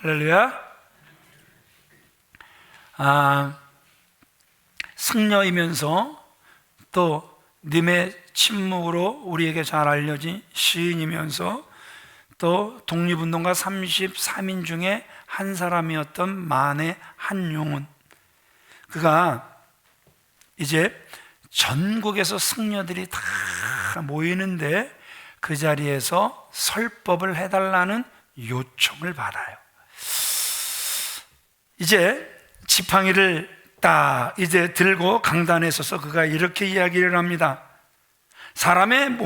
할렐루야. 승려이면서 또 님의 침묵으로 우리에게 잘 알려진 시인이면서 또 독립운동가 33인 중에 한 사람이었던 만의 한용운, 그가 이제 전국에서 승려들이 다 모이는데 그 자리에서 설법을 해달라는 요청을 받아요. 이제 지팡이를 딱 이제 들고 강단에 서서 그가 이렇게 이야기를 합니다. 사람의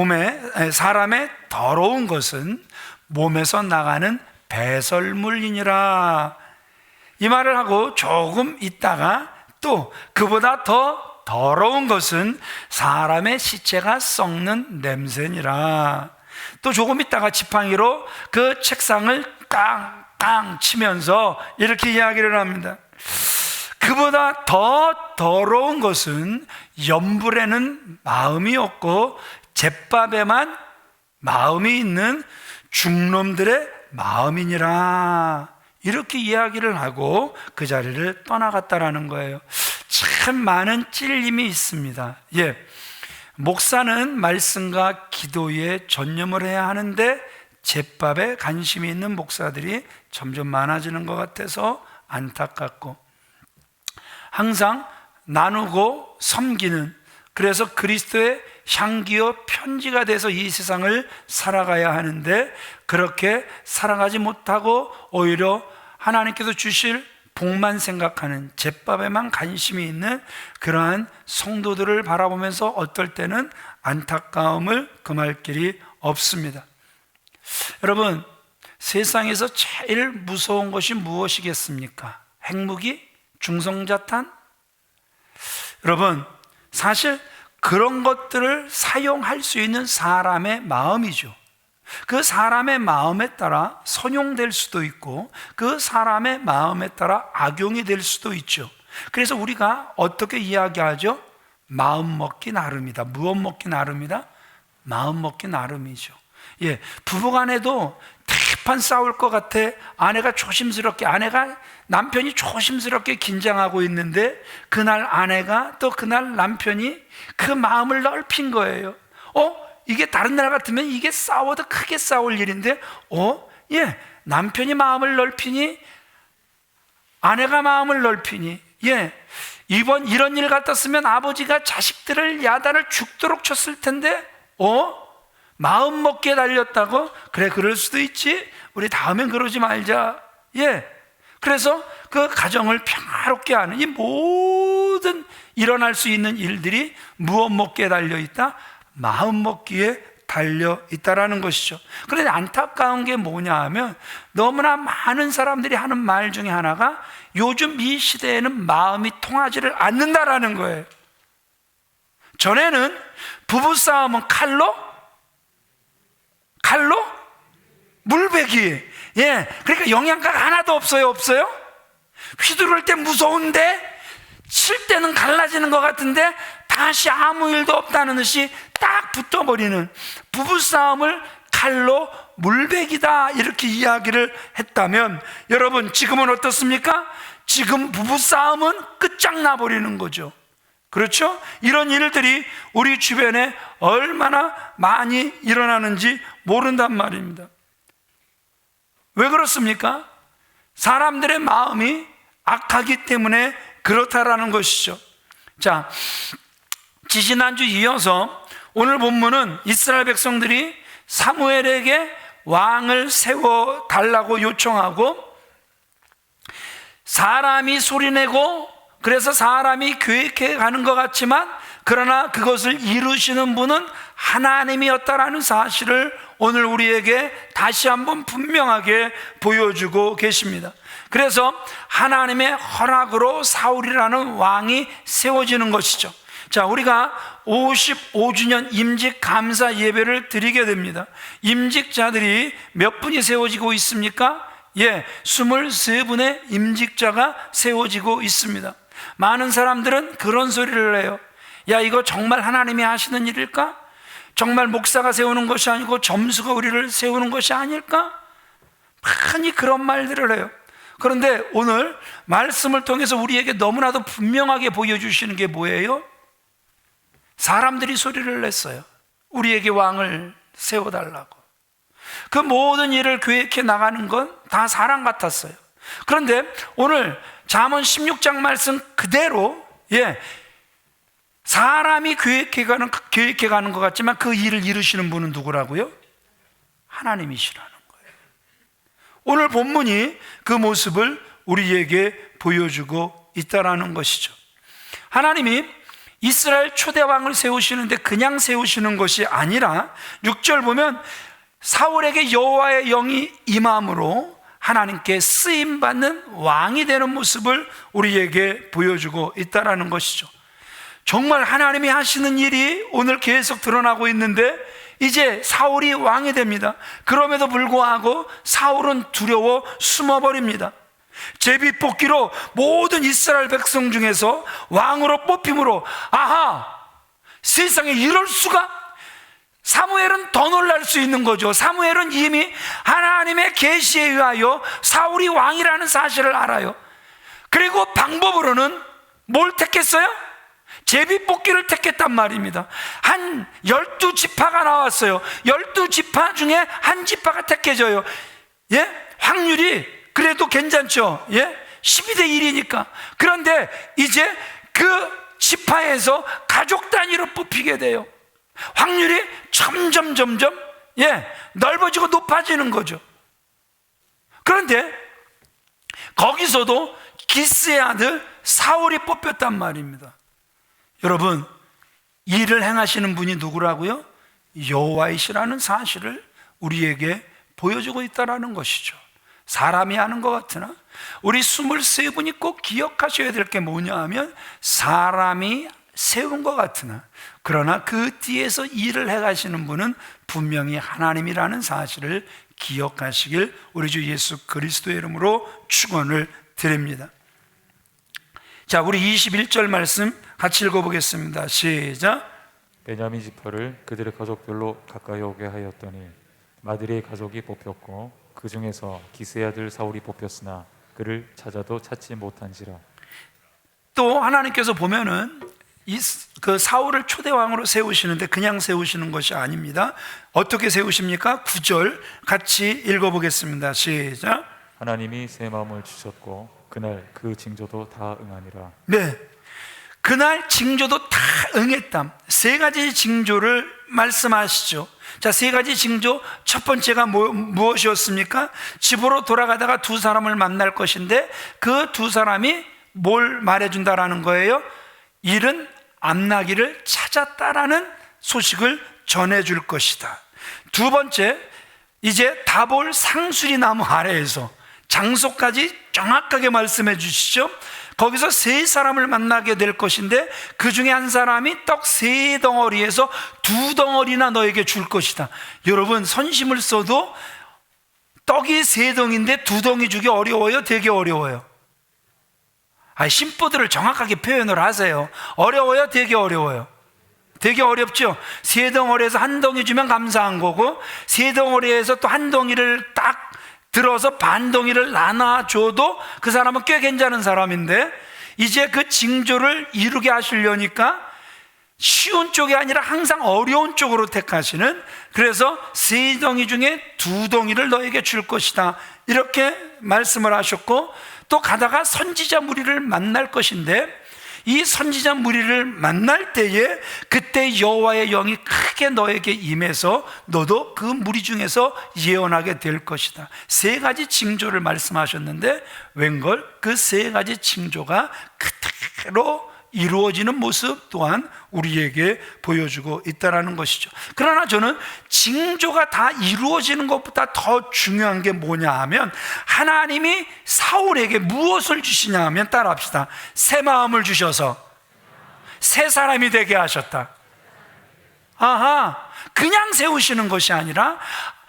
더러운 것은 몸에서 나가는 배설물이니라. 이 말을 하고 조금 있다가 또 그보다 더 더러운 것은 사람의 시체가 썩는 냄새니라. 또 조금 있다가 지팡이로 그 책상을 깡깡 치면서 이렇게 이야기를 합니다. 그보다 더 더러운 것은 염불에는 마음이 없고 잿밥에만 마음이 있는 중놈들의 마음이니라. 이렇게 이야기를 하고 그 자리를 떠나갔다라는 거예요. 참 많은 찔림이 있습니다. 목사는 말씀과 기도에 전념을 해야 하는데 잿밥에 관심이 있는 목사들이 점점 많아지는 것 같아서 안타깝고, 항상 나누고 섬기는, 그래서 그리스도의 향기요 편지가 돼서 이 세상을 살아가야 하는데 그렇게 살아가지 못하고 오히려 하나님께서 주실 복만 생각하는, 잿밥에만 관심이 있는 그러한 성도들을 바라보면서 어떨 때는 안타까움을 금할 길이 없습니다. 여러분, 세상에서 제일 무서운 것이 무엇이겠습니까? 핵무기? 중성자탄? 여러분, 사실 그런 것들을 사용할 수 있는 사람의 마음이죠. 그 사람의 마음에 따라 선용될 수도 있고 그 사람의 마음에 따라 악용이 될 수도 있죠. 그래서 우리가 어떻게 이야기하죠? 마음 먹기 나름이다. 무엇 먹기 나름이다? 마음 먹기 나름이죠. 부부간에도 대판 싸울 것 같아. 남편이 조심스럽게 긴장하고 있는데 그날 아내가 또 그날 남편이 그 마음을 넓힌 거예요. 이게 다른 나라 같으면 이게 싸워도 크게 싸울 일인데 남편이 마음을 넓히니 아내가 마음을 넓히니 이런 일 같았으면 아버지가 자식들을 야단을 죽도록 쳤을 텐데 마음 먹기에 달렸다고? 그래, 그럴 수도 있지. 우리 다음엔 그러지 말자. 그래서 그 가정을 평화롭게 하는 이 모든 일어날 수 있는 일들이 무엇 먹기에 달려있다? 마음 먹기에 달려있다라는 것이죠. 그런데 안타까운 게 뭐냐 하면 너무나 많은 사람들이 하는 말 중에 하나가 요즘 이 시대에는 마음이 통하지를 않는다라는 거예요. 전에는 부부싸움은 칼로? 물베기. 그러니까 영양가가 하나도 없어요? 휘두를 때 무서운데 칠 때는 갈라지는 것 같은데 다시 아무 일도 없다는 듯이 딱 붙어버리는 부부싸움을 칼로 물베기다, 이렇게 이야기를 했다면 여러분, 지금은 어떻습니까? 지금 부부싸움은 끝장나버리는 거죠. 그렇죠? 이런 일들이 우리 주변에 얼마나 많이 일어나는지 모른단 말입니다. 왜 그렇습니까? 사람들의 마음이 악하기 때문에 그렇다라는 것이죠. 자, 지지난주 이어서 오늘 본문은 이스라엘 백성들이 사무엘에게 왕을 세워달라고 요청하고 사람이 소리내고 그래서 사람이 계획해 가는 것 같지만 그러나 그것을 이루시는 분은 하나님이었다라는 사실을 오늘 우리에게 다시 한번 분명하게 보여주고 계십니다. 그래서 하나님의 허락으로 사울이라는 왕이 세워지는 것이죠. 자, 우리가 55주년 임직 감사 예배를 드리게 됩니다. 임직자들이 몇 분이 세워지고 있습니까? 23분의 임직자가 세워지고 있습니다. 많은 사람들은 그런 소리를 해요. 야, 이거 정말 하나님이 하시는 일일까? 정말 목사가 세우는 것이 아니고 점수가 우리를 세우는 것이 아닐까? 많이 그런 말들을 해요. 그런데 오늘 말씀을 통해서 우리에게 너무나도 분명하게 보여주시는 게 뭐예요? 사람들이 소리를 냈어요. 우리에게 왕을 세워달라고. 그 모든 일을 계획해 나가는 건 다 사람 같았어요. 그런데 오늘 잠언 16장 말씀 그대로, 사람이 계획해 가는 것 같지만 그 일을 이루시는 분은 누구라고요? 하나님이시라는 거예요. 오늘 본문이 그 모습을 우리에게 보여주고 있다라는 것이죠. 하나님이 이스라엘 초대왕을 세우시는데 그냥 세우시는 것이 아니라 6절 보면 사울에게 여호와의 영이 임함으로 하나님께 쓰임받는 왕이 되는 모습을 우리에게 보여주고 있다는 것이죠. 정말 하나님이 하시는 일이 오늘 계속 드러나고 있는데 이제 사울이 왕이 됩니다. 그럼에도 불구하고 사울은 두려워 숨어버립니다. 제비뽑기로 모든 이스라엘 백성 중에서 왕으로 뽑힘으로, 아하, 세상에 이럴 수가? 사무엘은 더 놀랄 수 있는 거죠. 사무엘은 이미 하나님의 계시에 의하여 사울이 왕이라는 사실을 알아요. 그리고 방법으로는 뭘 택했어요? 제비뽑기를 택했단 말입니다. 한 12지파가 나왔어요. 12지파 중에 한 지파가 택해져요. 확률이 그래도 괜찮죠. 12대 1이니까. 그런데 이제 그 지파에서 가족 단위로 뽑히게 돼요. 확률이 점점 넓어지고 높아지는 거죠. 그런데 거기서도 기스의 아들 사울이 뽑혔단 말입니다. 여러분, 일을 행하시는 분이 누구라고요? 여호와이시라는 사실을 우리에게 보여주고 있다는 것이죠. 사람이 하는 것 같으나 우리 23분이 꼭 기억하셔야 될 게 뭐냐 하면, 사람이 세운 것 같으나 그러나 그 뒤에서 일을 해가시는 분은 분명히 하나님이라는 사실을 기억하시길 우리 주 예수 그리스도의 이름으로 축원을 드립니다. 자, 우리 21절 말씀 같이 읽어보겠습니다. 시작. 베냐민 지파를 그들의 가족별로 가까이 오게 하였더니 마드리의 가족이 뽑혔고 그 중에서 기스의 아들 사울이 뽑혔으나 그를 찾아도 찾지 못한지라. 또 하나님께서 보면은 그 사울을 초대왕으로 세우시는데 그냥 세우시는 것이 아닙니다. 어떻게 세우십니까? 9절 같이 읽어보겠습니다. 시작. 하나님이 새 마음을 주셨고 그날 그 징조도 다 응하니라. 네, 그날 징조도 다 응했다. 세 가지 징조를 말씀하시죠. 자, 세 가지 징조. 첫 번째가 무엇이었습니까? 집으로 돌아가다가 두 사람을 만날 것인데 그 두 사람이 뭘 말해준다라는 거예요? 일은 암나기를 찾았다라는 소식을 전해줄 것이다. 두 번째, 이제 다볼 상수리 나무 아래에서 장소까지 정확하게 말씀해 주시죠. 거기서 세 사람을 만나게 될 것인데 그 중에 한 사람이 떡 세 덩어리에서 두 덩어리나 너에게 줄 것이다. 여러분, 선심을 써도 떡이 세 덩인데 두 덩이 주기 어려워요? 되게 어려워요? 심보들을 정확하게 표현을 하세요. 어려워요? 되게 어려워요? 되게 어렵죠? 세 덩어리에서 한 덩이 주면 감사한 거고, 세 덩어리에서 또 한 덩이를 딱 들어서 반 덩이를 나눠줘도 그 사람은 꽤 괜찮은 사람인데, 이제 그 징조를 이루게 하시려니까 쉬운 쪽이 아니라 항상 어려운 쪽으로 택하시는, 그래서 세 덩이 중에 두 덩이를 너에게 줄 것이다, 이렇게 말씀을 하셨고, 또 가다가 선지자 무리를 만날 것인데 이 선지자 무리를 만날 때에 그때 여호와의 영이 크게 너에게 임해서 너도 그 무리 중에서 예언하게 될 것이다. 세 가지 징조를 말씀하셨는데 웬걸 그 세 가지 징조가 그대로 이루어지는 모습 또한 우리에게 보여주고 있다는 것이죠. 그러나 저는 징조가 다 이루어지는 것보다 더 중요한 게 뭐냐 하면, 하나님이 사울에게 무엇을 주시냐 하면, 따라합시다. 새 마음을 주셔서 새 사람이 되게 하셨다. 그냥 세우시는 것이 아니라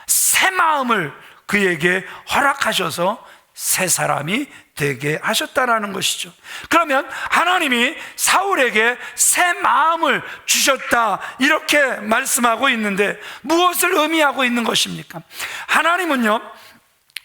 새 마음을 그에게 허락하셔서 새 사람이 되게 하셨다라는 것이죠. 그러면 하나님이 사울에게 새 마음을 주셨다, 이렇게 말씀하고 있는데 무엇을 의미하고 있는 것입니까? 하나님은요,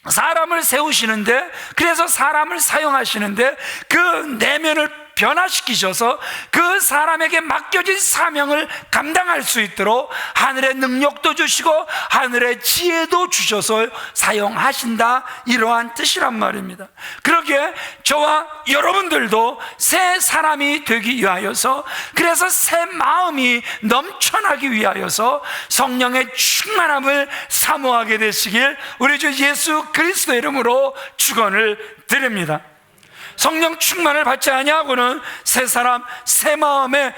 사람을 세우시는데, 그래서 사람을 사용하시는데 그 내면을 변화시키셔서 그 사람에게 맡겨진 사명을 감당할 수 있도록 하늘의 능력도 주시고 하늘의 지혜도 주셔서 사용하신다, 이러한 뜻이란 말입니다. 그러기에 저와 여러분들도 새 사람이 되기 위하여서, 그래서 새 마음이 넘쳐나기 위하여서 성령의 충만함을 사모하게 되시길 우리 주 예수 그리스도의 이름으로 축원을 드립니다. 성령 충만을 받지 아니하고는 새 사람, 새 마음의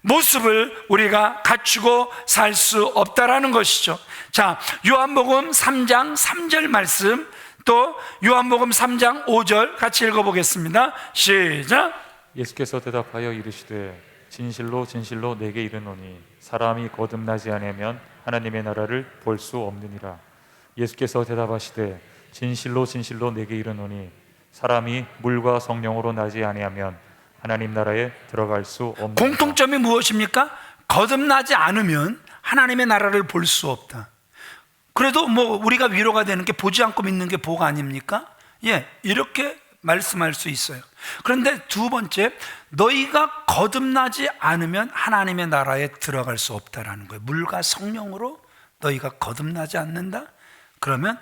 모습을 우리가 갖추고 살 수 없다라는 것이죠. 자, 요한복음 3장 3절 말씀, 또 요한복음 3장 5절 같이 읽어보겠습니다. 시작. 예수께서 대답하여 이르시되 진실로 진실로 내게 이르노니 사람이 거듭나지 아니하면 하나님의 나라를 볼 수 없느니라. 예수께서 대답하시되 진실로 진실로 내게 이르노니 사람이 물과 성령으로 나지 아니하면 하나님 나라에 들어갈 수 없느니라. 공통점이 무엇입니까? 거듭나지 않으면 하나님의 나라를 볼 수 없다. 그래도 뭐 우리가 위로가 되는 게 보지 않고 믿는 게 복 아닙니까? 예, 이렇게 말씀할 수 있어요. 그런데 두 번째, 너희가 거듭나지 않으면 하나님의 나라에 들어갈 수 없다라는 거예요. 물과 성령으로 너희가 거듭나지 않는다? 그러면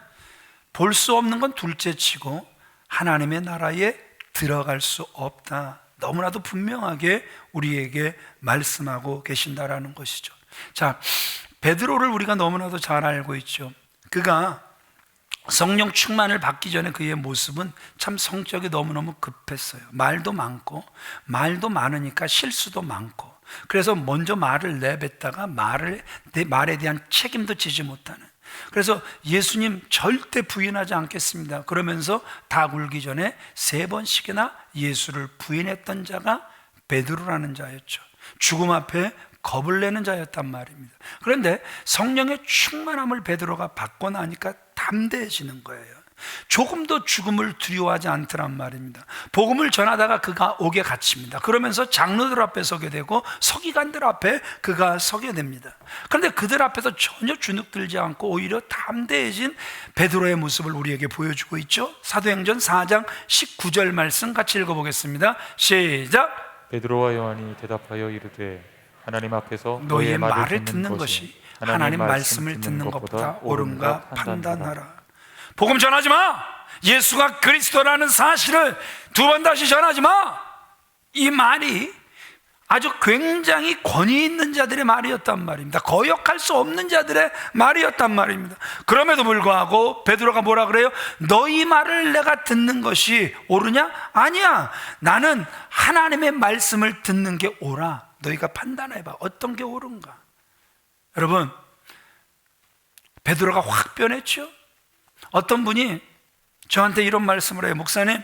볼 수 없는 건 둘째 치고 하나님의 나라에 들어갈 수 없다, 너무나도 분명하게 우리에게 말씀하고 계신다라는 것이죠. 자, 베드로를 우리가 너무나도 잘 알고 있죠. 그가 성령 충만을 받기 전에 그의 모습은 참 성격이 너무너무 급했어요. 말도 많고, 말도 많으니까 실수도 많고, 그래서 먼저 말을 내뱉다가 내 말에 대한 책임도 지지 못하는, 그래서 예수님 절대 부인하지 않겠습니다 그러면서 다 굴기 전에 3번씩이나 예수를 부인했던 자가 베드로라는 자였죠. 죽음 앞에 겁을 내는 자였단 말입니다. 그런데 성령의 충만함을 베드로가 받고 나니까 담대해지는 거예요. 조금도 죽음을 두려워하지 않더란 말입니다. 복음을 전하다가 그가 옥에 갇힙니다. 그러면서 장로들 앞에 서게 되고 서기관들 앞에 그가 서게 됩니다. 그런데 그들 앞에서 전혀 주눅들지 않고 오히려 담대해진 베드로의 모습을 우리에게 보여주고 있죠. 사도행전 4장 19절 말씀 같이 읽어보겠습니다. 시작. 베드로와 요한이 대답하여 이르되 하나님 앞에서 너희의 말을 듣는 것이 하나님 말씀을 듣는 것보다 옳은가 판단하라. 복음 전하지 마! 예수가 그리스도라는 사실을 2번 다시 전하지 마! 이 말이 아주 굉장히 권위 있는 자들의 말이었단 말입니다. 거역할 수 없는 자들의 말이었단 말입니다. 그럼에도 불구하고 베드로가 뭐라 그래요? 너희 말을 내가 듣는 것이 옳으냐? 아니야, 나는 하나님의 말씀을 듣는 게 옳아. 너희가 판단해봐, 어떤 게 옳은가. 여러분, 베드로가 확 변했죠. 어떤 분이 저한테 이런 말씀을 해요. 목사님,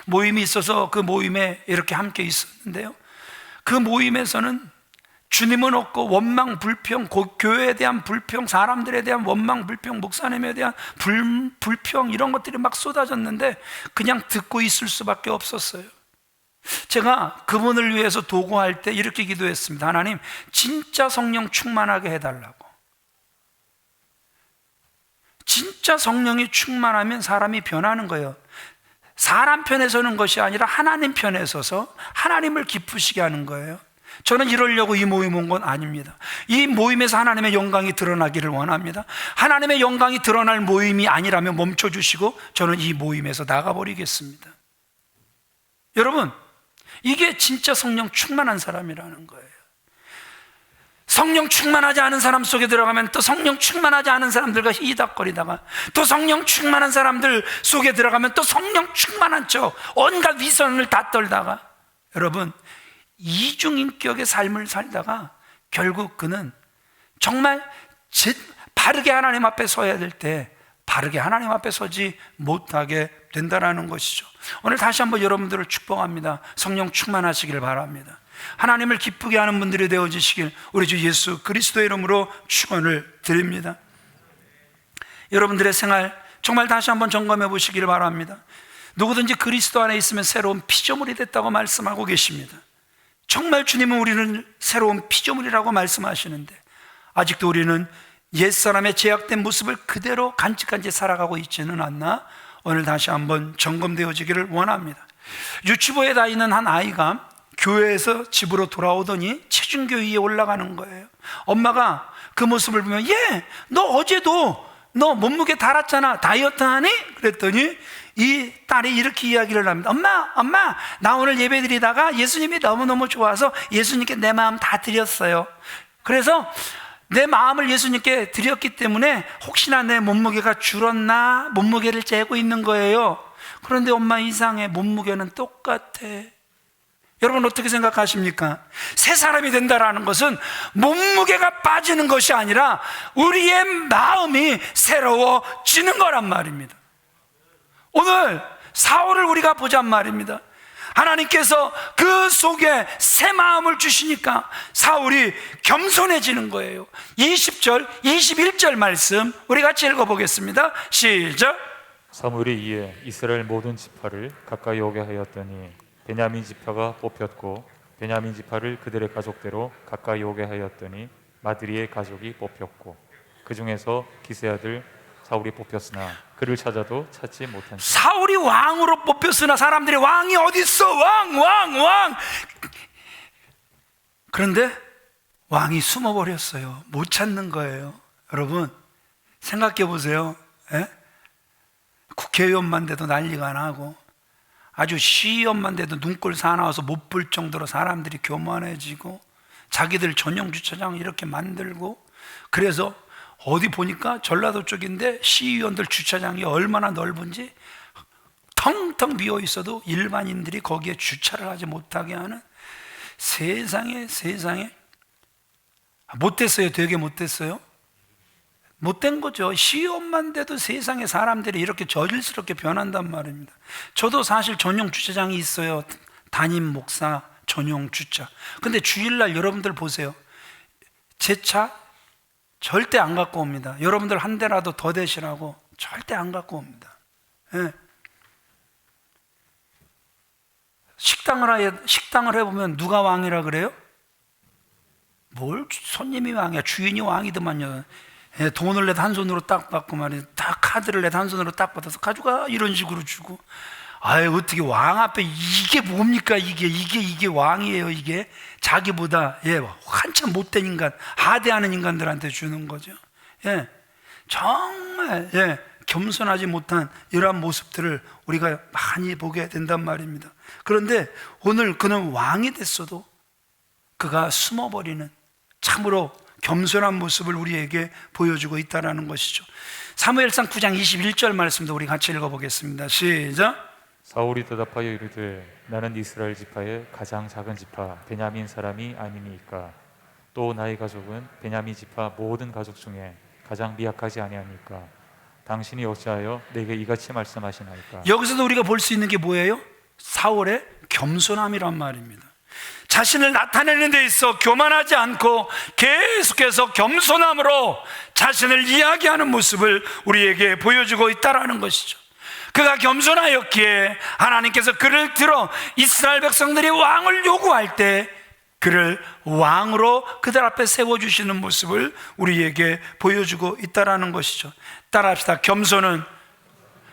모임이 있어서 그 모임에 이렇게 함께 있었는데요, 그 모임에서는 주님은 없고 원망, 불평, 교회에 대한 불평, 사람들에 대한 원망, 불평, 목사님에 대한 불평, 이런 것들이 막 쏟아졌는데 그냥 듣고 있을 수밖에 없었어요. 제가 그분을 위해서 도구할 때 이렇게 기도했습니다. 하나님, 진짜 성령 충만하게 해달라고. 진짜 성령이 충만하면 사람이 변하는 거예요. 사람 편에 서는 것이 아니라 하나님 편에 서서 하나님을 기쁘시게 하는 거예요. 저는 이러려고 이 모임 온 건 아닙니다. 이 모임에서 하나님의 영광이 드러나기를 원합니다. 하나님의 영광이 드러날 모임이 아니라면 멈춰주시고 저는 이 모임에서 나가버리겠습니다. 여러분, 이게 진짜 성령 충만한 사람이라는 거예요. 성령 충만하지 않은 사람 속에 들어가면 또 성령 충만하지 않은 사람들과 희닥거리다가, 또 성령 충만한 사람들 속에 들어가면 또 성령 충만한 척 온갖 위선을 다 떨다가, 여러분, 이중인격의 삶을 살다가 결국 그는 정말 바르게 하나님 앞에 서야 될 때 바르게 하나님 앞에 서지 못하게 된다는 것이죠. 오늘 다시 한번 여러분들을 축복합니다. 성령 충만하시길 바랍니다. 하나님을 기쁘게 하는 분들이 되어지시길 우리 주 예수 그리스도의 이름으로 축원을 드립니다. 여러분들의 생활 정말 다시 한번 점검해 보시길 바랍니다. 누구든지 그리스도 안에 있으면 새로운 피조물이 됐다고 말씀하고 계십니다. 정말 주님은 우리는 새로운 피조물이라고 말씀하시는데 아직도 우리는 옛사람의 제약된 모습을 그대로 간직간직 살아가고 있지는 않나 오늘 다시 한번 점검되어지기를 원합니다. 유치부에 다니는 한 아이가 교회에서 집으로 돌아오더니 체중계 위에 올라가는 거예요. 엄마가 그 모습을 보면 너 어제도 너 몸무게 달았잖아, 다이어트 하니? 그랬더니 이 딸이 이렇게 이야기를 합니다. 엄마 나 오늘 예배 드리다가 예수님이 너무너무 좋아서 예수님께 내 마음 다 드렸어요. 그래서 내 마음을 예수님께 드렸기 때문에 혹시나 내 몸무게가 줄었나 몸무게를 재고 있는 거예요. 그런데 엄마 이상해, 몸무게는 똑같아. 여러분 어떻게 생각하십니까? 새 사람이 된다라는 것은 몸무게가 빠지는 것이 아니라 우리의 마음이 새로워지는 거란 말입니다. 오늘 사울을 우리가 보잔 말입니다. 하나님께서 그 속에 새 마음을 주시니까 사울이 겸손해지는 거예요. 20절, 21절 말씀 우리 같이 읽어보겠습니다. 시작. 사무엘이 이에 이스라엘 모든 지파를 가까이 오게 하였더니 베냐민 지파가 뽑혔고 베냐민 지파를 그들의 가족대로 가까이 오게 하였더니 마드리의 가족이 뽑혔고 그 중에서 기스의 아들 사울이 뽑혔으나 그를 찾아도 찾지 못한 사울이 왕으로 뽑혔으나 사람들이 왕이 어디 있어? 왕. 그런데 왕이 숨어버렸어요. 못 찾는 거예요. 여러분 생각해 보세요. 국회의원만 돼도 난리가 나고 아주 시의원만 돼도 눈꼴 사나워서 못 볼 정도로 사람들이 교만해지고 자기들 전용 주차장 이렇게 만들고, 그래서 어디 보니까 전라도 쪽인데 시의원들 주차장이 얼마나 넓은지 텅텅 비어 있어도 일반인들이 거기에 주차를 하지 못하게 하는 세상에 못됐어요. 되게 못됐어요. 못된 거죠. 시험만 돼도 세상에 사람들이 이렇게 저질스럽게 변한단 말입니다. 저도 사실 전용 주차장이 있어요. 담임 목사 전용 주차. 근데 주일날 여러분들 보세요. 제 차 절대 안 갖고 옵니다. 여러분들 한 대라도 더 대시라고 절대 안 갖고 옵니다. 식당을 해보면 누가 왕이라 그래요? 뭘 손님이 왕이야. 주인이 왕이더만요. 돈을 내도 한 손으로 딱 받고 말이야. 다 카드를 내도 한 손으로 딱 받아서 가져가 이런 식으로 주고. 아유 어떻게 왕 앞에 이게 뭡니까? 이게 왕이에요. 이게 자기보다 한참 못된 인간, 하대하는 인간들한테 주는 거죠. 정말 겸손하지 못한 이러한 모습들을 우리가 많이 보게 된단 말입니다. 그런데 오늘 그는 왕이 됐어도 그가 숨어버리는 참으로 겸손한 모습을 우리에게 보여주고 있다는 것이죠. 사무엘상 9장 21절 말씀도 우리 같이 읽어보겠습니다. 시작. 사울이 대답하여 이르되 나는 이스라엘 지파의 가장 작은 지파 베냐민 사람이 아니니까 또 나의 가족은 베냐민 지파 모든 가족 중에 가장 미약하지 아니하니까 당신이 어찌하여 내게 이같이 말씀하시나이까. 여기서도 우리가 볼 수 있는 게 뭐예요? 사울의 겸손함이란 말입니다. 자신을 나타내는 데 있어 교만하지 않고 계속해서 겸손함으로 자신을 이야기하는 모습을 우리에게 보여주고 있다는 것이죠. 그가 겸손하였기에 하나님께서 그를 들어 이스라엘 백성들이 왕을 요구할 때 그를 왕으로 그들 앞에 세워주시는 모습을 우리에게 보여주고 있다는 것이죠. 따라합시다. 겸손은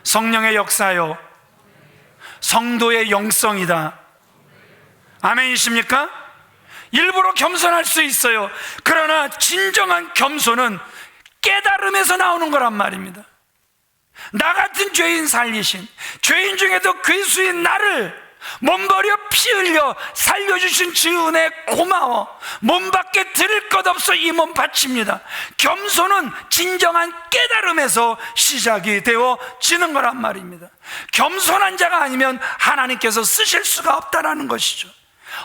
성령의 역사요 성도의 영성이다. 아멘이십니까? 일부러 겸손할 수 있어요. 그러나 진정한 겸손은 깨달음에서 나오는 거란 말입니다. 나 같은 죄인 살리신, 죄인 중에도 괴수인 나를 몸버려 피 흘려 살려주신 주 은혜 고마워. 몸밖에 드릴 것 없어 이 몸 바칩니다. 겸손은 진정한 깨달음에서 시작이 되어지는 거란 말입니다. 겸손한 자가 아니면 하나님께서 쓰실 수가 없다는 것이죠.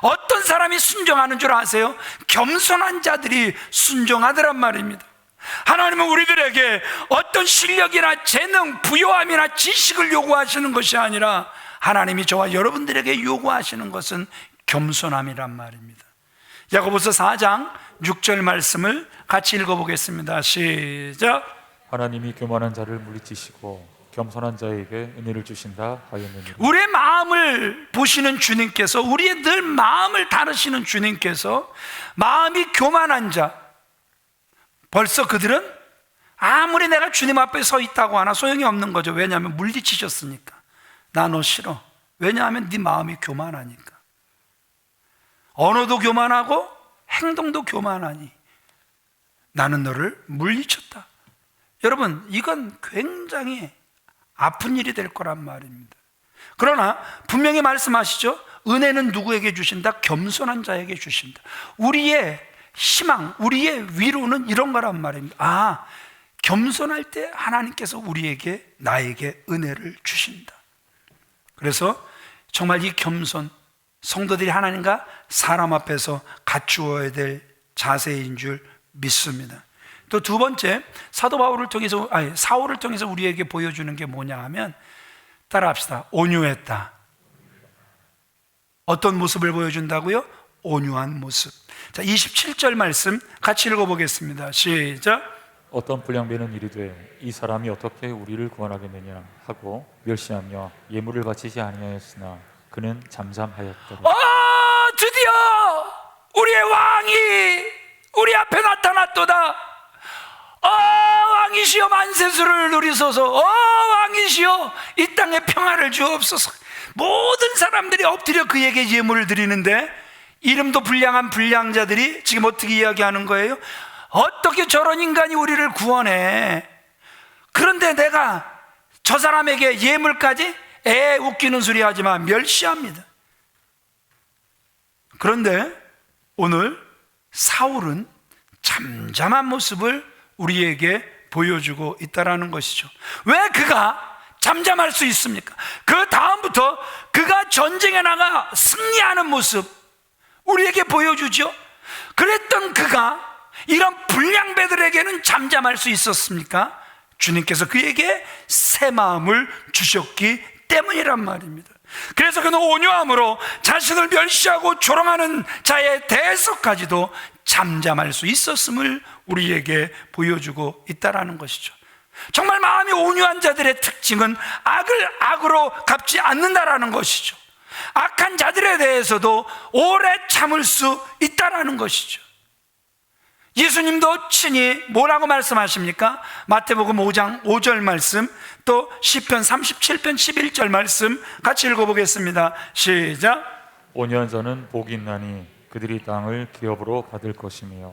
어떤 사람이 순종하는 줄 아세요? 겸손한 자들이 순종하더란 말입니다. 하나님은 우리들에게 어떤 실력이나 재능, 부요함이나 지식을 요구하시는 것이 아니라 하나님이 저와 여러분들에게 요구하시는 것은 겸손함이란 말입니다. 야고보서 4장 6절 말씀을 같이 읽어보겠습니다. 시작. 하나님이 교만한 자를 물리치시고 겸손한 자에게 은혜를 주신다 하였느니라. 우리의 마음을 보시는 주님께서, 우리의 늘 마음을 다루시는 주님께서 마음이 교만한 자, 벌써 그들은 아무리 내가 주님 앞에 서 있다고 하나 소용이 없는 거죠. 왜냐하면 물리치셨으니까. 나 너 싫어. 왜냐하면 네 마음이 교만하니까. 언어도 교만하고 행동도 교만하니 나는 너를 물리쳤다. 여러분, 이건 굉장히 아픈 일이 될 거란 말입니다. 그러나 분명히 말씀하시죠. 은혜는 누구에게 주신다? 겸손한 자에게 주신다. 우리의 희망, 우리의 위로는 이런 거란 말입니다. 겸손할 때 하나님께서 우리에게, 나에게 은혜를 주신다. 그래서 정말 이 겸손, 성도들이 하나님과 사람 앞에서 갖추어야 될 자세인 줄 믿습니다. 또 두 번째, 사울을 통해서 우리에게 보여주는 게 뭐냐 하면, 따라합시다. 온유했다. 어떤 모습을 보여준다고요? 온유한 모습. 자, 27절 말씀 같이 읽어보겠습니다. 시작. 어떤 불량배는 이르되 이 사람이 어떻게 우리를 구원하겠느냐 하고 멸시하며 예물을 바치지 아니하였으나 그는 잠잠하였더라. 드디어 우리의 왕이 우리 앞에 나타났도다. 왕이시여 만세수를 누리소서. 왕이시여 이 땅에 평화를 주옵소서. 모든 사람들이 엎드려 그에게 예물을 드리는데, 이름도 불량한 불량자들이 지금 어떻게 이야기하는 거예요? 어떻게 저런 인간이 우리를 구원해? 그런데 내가 저 사람에게 예물까지? 웃기는 소리 하지마. 멸시합니다. 그런데 오늘 사울은 잠잠한 모습을 우리에게 보여주고 있다는 것이죠. 왜 그가 잠잠할 수 있습니까? 그 다음부터 그가 전쟁에 나가 승리하는 모습 우리에게 보여주죠. 그랬던 그가 이런 불량배들에게는 잠잠할 수 있었습니까? 주님께서 그에게 새 마음을 주셨기 때문이란 말입니다. 그래서 그는 온유함으로 자신을 멸시하고 조롱하는 자에 대해서까지도 잠잠할 수 있었음을 우리에게 보여주고 있다는 것이죠. 정말 마음이 온유한 자들의 특징은 악을 악으로 갚지 않는다라는 것이죠. 악한 자들에 대해서도 오래 참을 수 있다라는 것이죠. 예수님도 친히 뭐라고 말씀하십니까? 마태복음 5장 5절 말씀, 또 시편 37편 11절 말씀 같이 읽어보겠습니다. 시작. 온유한 자는 복이 있나니 그들이 땅을 기업으로 받을 것이며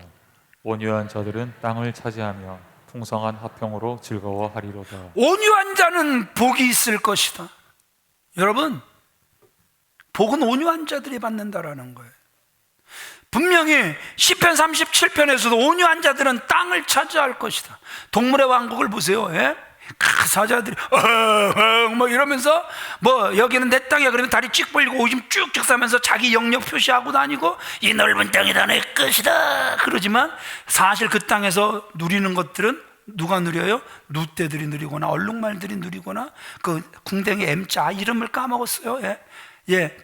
온유한 자들은 땅을 차지하며 풍성한 화평으로 즐거워하리로다. 온유한 자는 복이 있을 것이다. 여러분, 복은 온유한 자들이 받는다라는 거예요. 분명히 시편 37편에서도 온유한 자들은 땅을 차지할 것이다. 동물의 왕국을 보세요. 그 사자들이 뭐 이러면서 뭐 여기는 내 땅이야 그러면 다리 쭉 벌리고 오줌 쭉쭉 싸면서 자기 영역 표시하고 다니고 이 넓은 땅이다 내 것이다 그러지만 사실 그 땅에서 누리는 것들은 누가 누려요? 누떼들이 누리거나 얼룩말들이 누리거나 그 궁뎅이 M자 이름을 까먹었어요.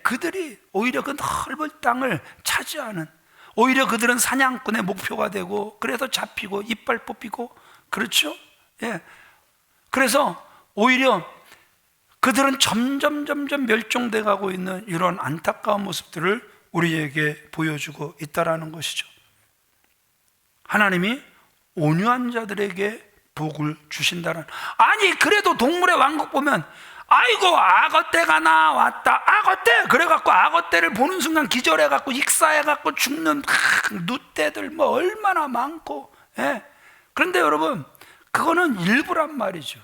그들이 오히려 그 넓은 땅을 차지하는, 오히려 그들은 사냥꾼의 목표가 되고 그래서 잡히고 이빨 뽑히고 그렇죠? 그래서 오히려 그들은 점점 멸종돼 가고 있는 이런 안타까운 모습들을 우리에게 보여주고 있다라는 것이죠. 하나님이 온유한 자들에게 복을 주신다는. 아니 그래도 동물의 왕국 보면 아이고 악어떼가 나왔다 악어떼 그래갖고 악어떼를 보는 순간 기절해갖고 익사해갖고 죽는 누떼들 뭐 얼마나 많고. 그런데 여러분 그거는 일부란 말이죠.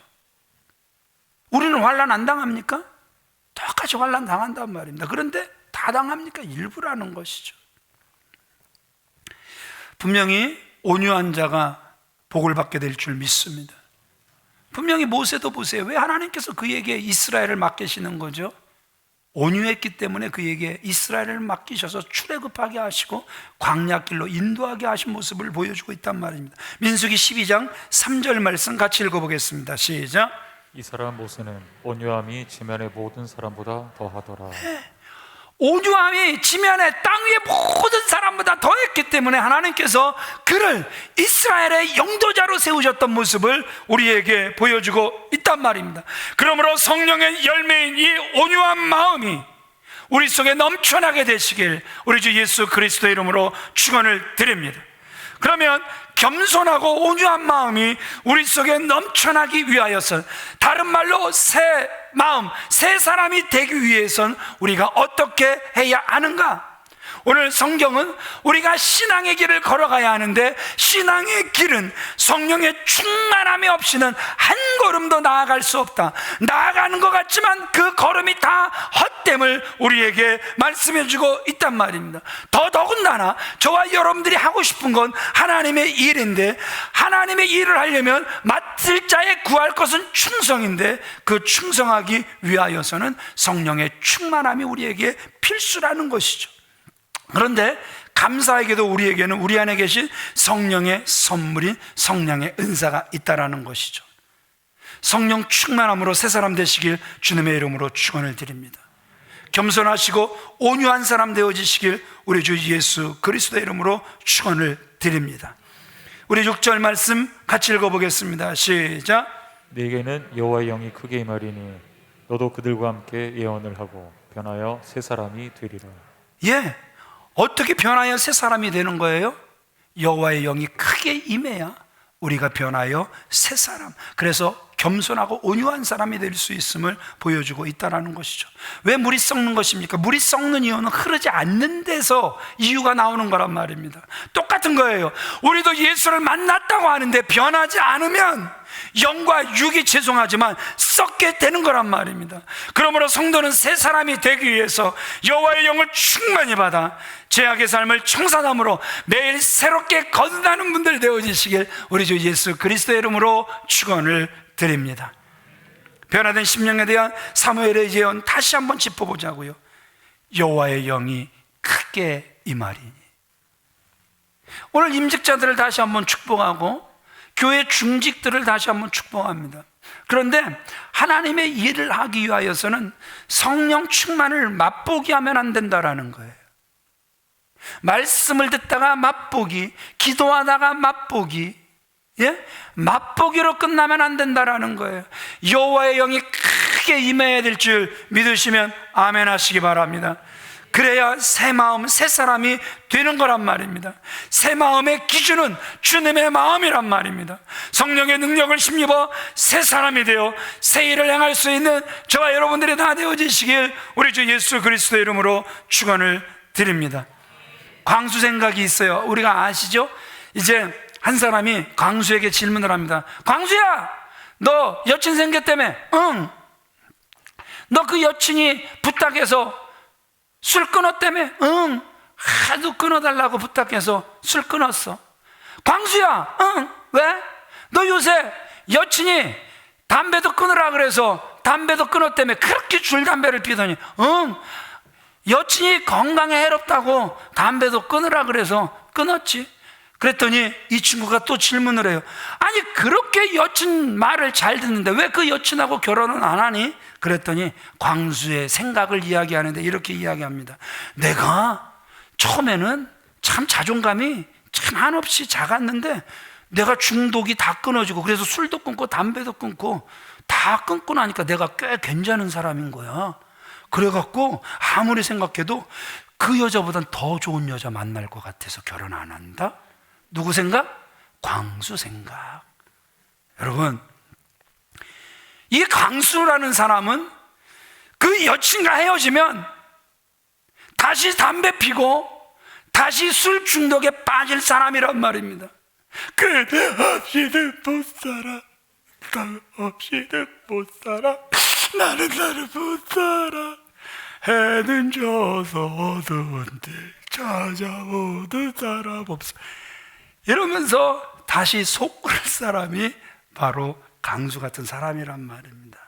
우리는 환난 안 당합니까? 똑같이 환난 당한단 말입니다. 그런데 다 당합니까? 일부라는 것이죠. 분명히 온유한 자가 복을 받게 될 줄 믿습니다. 분명히 모세도 보세요. 왜 하나님께서 그에게 이스라엘을 맡기시는 거죠? 온유했기 때문에 그에게 이스라엘을 맡기셔서 출애굽하게 하시고 광야길로 인도하게 하신 모습을 보여주고 있단 말입니다. 민수기 12장 3절 말씀 같이 읽어보겠습니다. 시작. 이 사람 모세는 온유함이 지면의 모든 사람보다 더하더라. 온유함이 지면의 땅 위의 모든 사람보다 더했기 때문에 하나님께서 그를 이스라엘의 영도자로 세우셨던 모습을 우리에게 보여주고 있단 말입니다. 그러므로 성령의 열매인 이 온유한 마음이 우리 속에 넘쳐나게 되시길 우리 주 예수 그리스도의 이름으로 축원을 드립니다. 그러면 겸손하고 온유한 마음이 우리 속에 넘쳐나기 위하여선, 다른 말로 새 마음, 새 사람이 되기 위해선 우리가 어떻게 해야 하는가? 오늘 성경은 우리가 신앙의 길을 걸어가야 하는데, 신앙의 길은 성령의 충만함이 없이는 한 걸음도 나아갈 수 없다. 나아가는 것 같지만 그 걸음이 다 헛됨을 우리에게 말씀해 주고 있단 말입니다. 더더군다나 저와 여러분들이 하고 싶은 건 하나님의 일인데, 하나님의 일을 하려면 맡을 자에 구할 것은 충성인데, 그 충성하기 위하여서는 성령의 충만함이 우리에게 필수라는 것이죠. 그런데 감사하게도 우리에게는 우리 안에 계신 성령의 선물인 성령의 은사가 있다라는 것이죠. 성령 충만함으로 새 사람 되시길 주님의 이름으로 축원을 드립니다. 겸손하시고 온유한 사람 되어지시길 우리 주 예수 그리스도의 이름으로 축원을 드립니다. 우리 6절 말씀 같이 읽어보겠습니다. 시작. 네게는 여호와의 영이 크게 임하리니 너도 그들과 함께 예언을 하고 변하여 새 사람이 되리라. 예, 어떻게 변하여 새 사람이 되는 거예요? 여호와의 영이 크게 임해야 우리가 변하여 새 사람, 그래서 겸손하고 온유한 사람이 될 수 있음을 보여주고 있다는 것이죠. 왜 물이 썩는 것입니까? 물이 썩는 이유는 흐르지 않는 데서 이유가 나오는 거란 말입니다. 똑같은 거예요. 우리도 예수를 만났다고 하는데 변하지 않으면 영과 육이, 죄송하지만 썩게 되는 거란 말입니다. 그러므로 성도는 새 사람이 되기 위해서 여호와의 영을 충만히 받아 죄악의 삶을 청산함으로 매일 새롭게 거듭나는 분들 되어지시길 우리 주 예수 그리스도의 이름으로 축원을 드립니다. 변화된 심령에 대한 사무엘의 예언 다시 한번 짚어보자고요. 여호와의 영이 크게 임하리니. 오늘 임직자들을 다시 한번 축복하고 교회 중직들을 다시 한번 축복합니다. 그런데 하나님의 일을 하기 위하여서는 성령 충만을 맛보기 하면 안 된다라는 거예요. 말씀을 듣다가 맛보기, 기도하다가 맛보기, 예? 맛보기로 끝나면 안 된다라는 거예요. 여호와의 영이 크게 임해야 될 줄 믿으시면 아멘 하시기 바랍니다. 그래야 새 마음, 새 사람이 되는 거란 말입니다. 새 마음의 기준은 주님의 마음이란 말입니다. 성령의 능력을 힘입어 새 사람이 되어 새 일을 행할 수 있는 저와 여러분들이 다 되어지시길 우리 주 예수 그리스도의 이름으로 축원을 드립니다. 광수 생각이 있어요. 우리가 아시죠? 이제 한 사람이 광수에게 질문을 합니다. 광수야, 너 여친 생겼다며? 응. 너 그 여친이 부탁해서 술 끊었다며? 응. 하도 끊어달라고 부탁해서 술 끊었어. 광수야, 응. 왜? 너 요새 여친이 담배도 끊으라 그래서 담배도 끊었다며? 그렇게 줄 담배를 피더니? 응. 여친이 건강에 해롭다고 담배도 끊으라 그래서 끊었지. 그랬더니 이 친구가 또 질문을 해요. 아니 그렇게 여친 말을 잘 듣는데 왜 그 여친하고 결혼은 안 하니? 그랬더니 광수의 생각을 이야기하는데 이렇게 이야기합니다. 내가 처음에는 참 자존감이 참 한없이 작았는데 내가 중독이 다 끊어지고, 그래서 술도 끊고 담배도 끊고 다 끊고 나니까 내가 꽤 괜찮은 사람인 거야. 그래갖고 아무리 생각해도 그 여자보단 더 좋은 여자 만날 것 같아서 결혼 안 한다? 누구 생각? 광수 생각. 여러분, 이 광수라는 사람은 그 여친과 헤어지면 다시 담배 피고 다시 술 중독에 빠질 사람이란 말입니다. 그대 없이는 못 살아. 나 없이는 못 살아. 나는 못 살아. 해는 져서 어두운데 찾아오는 사람 없어. 이러면서 다시 속 끓을 사람이 바로 광수 같은 사람이란 말입니다.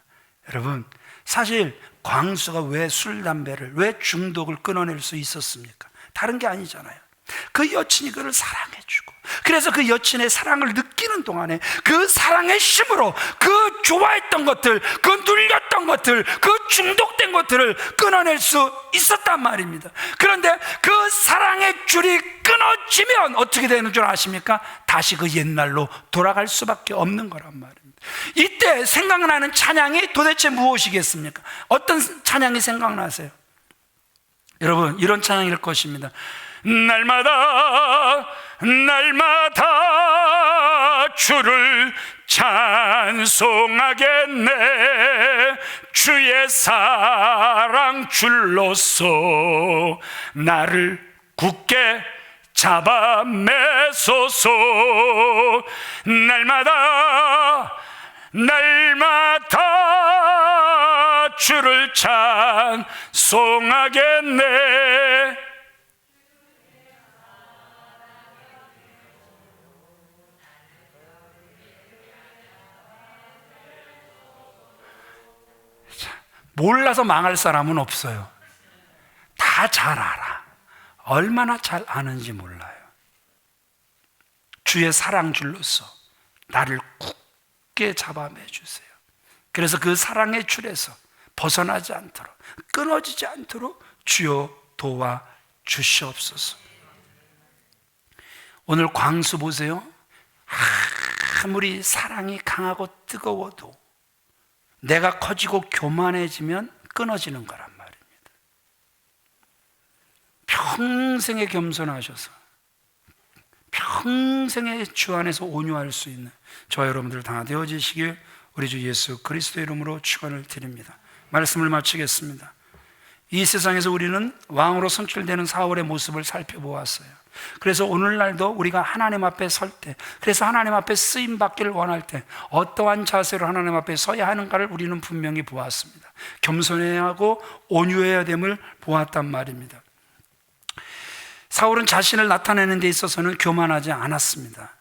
여러분, 사실 광수가 왜 술, 담배를, 왜 중독을 끊어낼 수 있었습니까? 다른 게 아니잖아요. 그 여친이 그를 사랑해주고, 그래서 그 여친의 사랑을 느끼는 동안에 그 사랑의 힘으로 그 좋아했던 것들, 그 눌렸던 것들, 그 중독된 것들을 끊어낼 수 있었단 말입니다. 그런데 그 사랑의 줄이 끊어지면 어떻게 되는 줄 아십니까? 다시 그 옛날로 돌아갈 수밖에 없는 거란 말입니다. 이때 생각나는 찬양이 도대체 무엇이겠습니까? 어떤 찬양이 생각나세요? 여러분, 이런 찬양일 것입니다. 날마다 날마다 주를 찬송하겠네. 주의 사랑 줄로서 나를 굳게 잡아 매소서. 날마다 주를 찬송하겠네. 몰라서 망할 사람은 없어요. 다 잘 알아. 얼마나 잘 아는지 몰라요. 주의 사랑줄로서 나를 굳게 잡아 매주세요. 그래서 그 사랑의 줄에서 벗어나지 않도록, 끊어지지 않도록 주여 도와 주시옵소서. 오늘 광수 보세요. 아무리 사랑이 강하고 뜨거워도 내가 커지고 교만해지면 끊어지는 거란 말입니다. 평생에 겸손하셔서 평생에 주 안에서 온유할 수 있는 저와 여러분들 다 되어지시길 우리 주 예수 그리스도의 이름으로 축원을 드립니다. 말씀을 마치겠습니다. 이 세상에서 우리는 왕으로 선출되는 사울의 모습을 살펴보았어요. 그래서 오늘날도 우리가 하나님 앞에 설 때, 그래서 하나님 앞에 쓰임 받기를 원할 때 어떠한 자세로 하나님 앞에 서야 하는가를 우리는 분명히 보았습니다. 겸손해야 하고 온유해야 됨을 보았단 말입니다. 사울은 자신을 나타내는 데 있어서는 교만하지 않았습니다.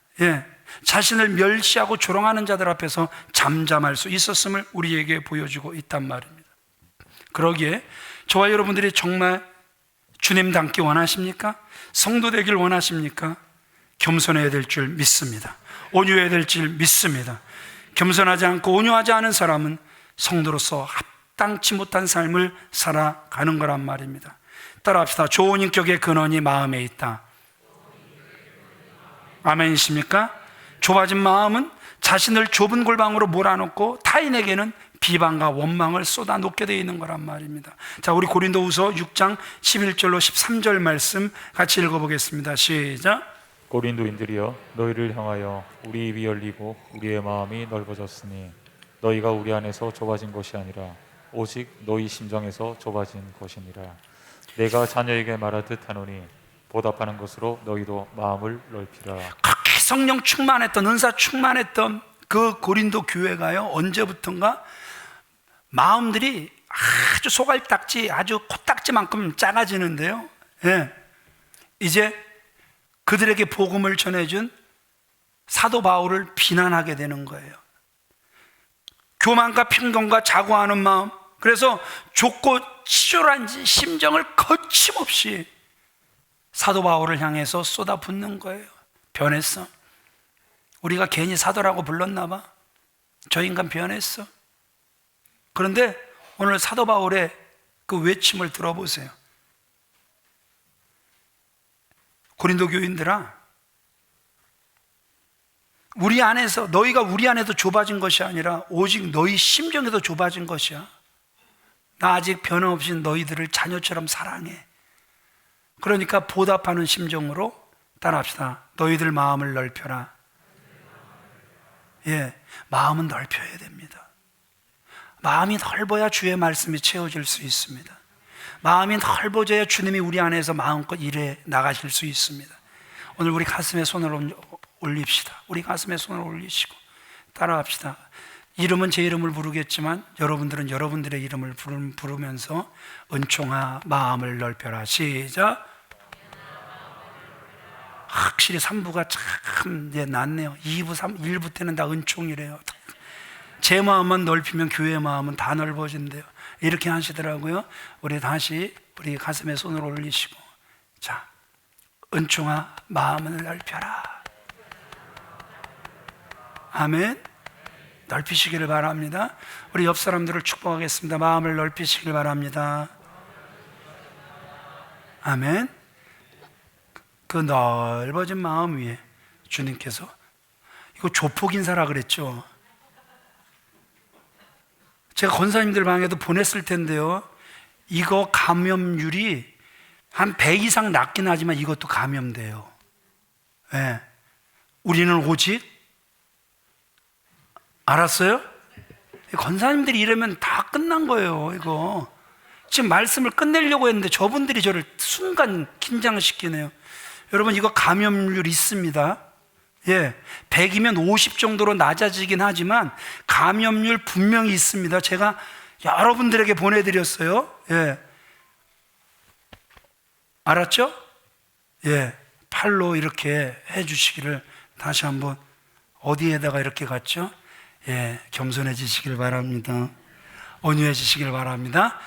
자신을 멸시하고 조롱하는 자들 앞에서 잠잠할 수 있었음을 우리에게 보여주고 있단 말입니다. 그러기에 저와 여러분들이 정말 주님 닮기 원하십니까? 성도 되길 원하십니까? 겸손해야 될 줄 믿습니다. 온유해야 될 줄 믿습니다. 겸손하지 않고 온유하지 않은 사람은 성도로서 합당치 못한 삶을 살아가는 거란 말입니다. 따라합시다. 좋은 인격의 근원이 마음에 있다. 아멘이십니까? 좁아진 마음은 자신을 좁은 골방으로 몰아넣고 타인에게는 비방과 원망을 쏟아놓게 되어 있는 거란 말입니다. 자, 우리 고린도후서 6장 11절로 13절 말씀 같이 읽어보겠습니다. 시작. 고린도인들이여, 너희를 향하여 우리 입이 열리고 우리의 마음이 넓어졌으니 너희가 우리 안에서 좁아진 것이 아니라 오직 너희 심정에서 좁아진 것이니라. 내가 자녀에게 말하듯 하노니 보답하는 것으로 너희도 마음을 넓히라. 그렇게 성령 충만했던, 은사 충만했던 그 고린도 교회가요, 언제부턴가 마음들이 아주 소갈딱지, 아주 코딱지만큼 작아지는데요. 이제 그들에게 복음을 전해준 사도 바울을 비난하게 되는 거예요. 교만과 편견과 자고하는 마음, 그래서 좁고 치졸한 심정을 거침없이 사도 바울을 향해서 쏟아붓는 거예요. 변했어? 우리가 괜히 사도라고 불렀나 봐. 저 인간 변했어. 그런데 오늘 사도 바울의 그 외침을 들어보세요. 고린도 교인들아, 우리 안에서, 너희가 우리 안에도 좁아진 것이 아니라 오직 너희 심정에도 좁아진 것이야. 나 아직 변함없이 너희들을 자녀처럼 사랑해. 그러니까 보답하는 심정으로 따라합시다. 너희들 마음을 넓혀라. 마음은 넓혀야 됩니다. 마음이 넓어야 주의 말씀이 채워질 수 있습니다. 마음이 넓어져야 주님이 우리 안에서 마음껏 일해 나가실 수 있습니다. 오늘 우리 가슴에 손을 올립시다. 우리 가슴에 손을 올리시고 따라합시다. 이름은 제 이름을 부르겠지만 여러분들은 여러분들의 이름을 부르면서 은총아 마음을 넓혀라. 시작. 확실히 3부가 참 낫네요. 2부, 1부 때는 다 은총이래요. 제 마음만 넓히면 교회의 마음은 다 넓어진대요. 이렇게 하시더라고요. 우리 다시 우리 가슴에 손을 올리시고, 자, 은총아 마음을 넓혀라. 아멘. 넓히시기를 바랍니다. 우리 옆 사람들을 축복하겠습니다. 마음을 넓히시길 바랍니다. 아멘. 그 넓어진 마음 위에 주님께서, 이거 조폭인사라 그랬죠. 제가 권사님들 방에도 보냈을 텐데요, 이거 감염률이 한 100 이상 낮긴 하지만 이것도 감염돼요. 예. 우리는 오직, 알았어요? 권사님들이 이러면 다 끝난 거예요, 이거. 지금 말씀을 끝내려고 했는데 저분들이 저를 순간 긴장시키네요. 여러분, 이거 감염률 있습니다. 예, 100이면 50 정도로 낮아지긴 하지만 감염률 분명히 있습니다. 제가 여러분들에게 보내드렸어요. 예, 알았죠? 예, 팔로 이렇게 해주시기를 다시 한번. 어디에다가 이렇게 갔죠? 예, 겸손해지시길 바랍니다. 온유해지시길 바랍니다.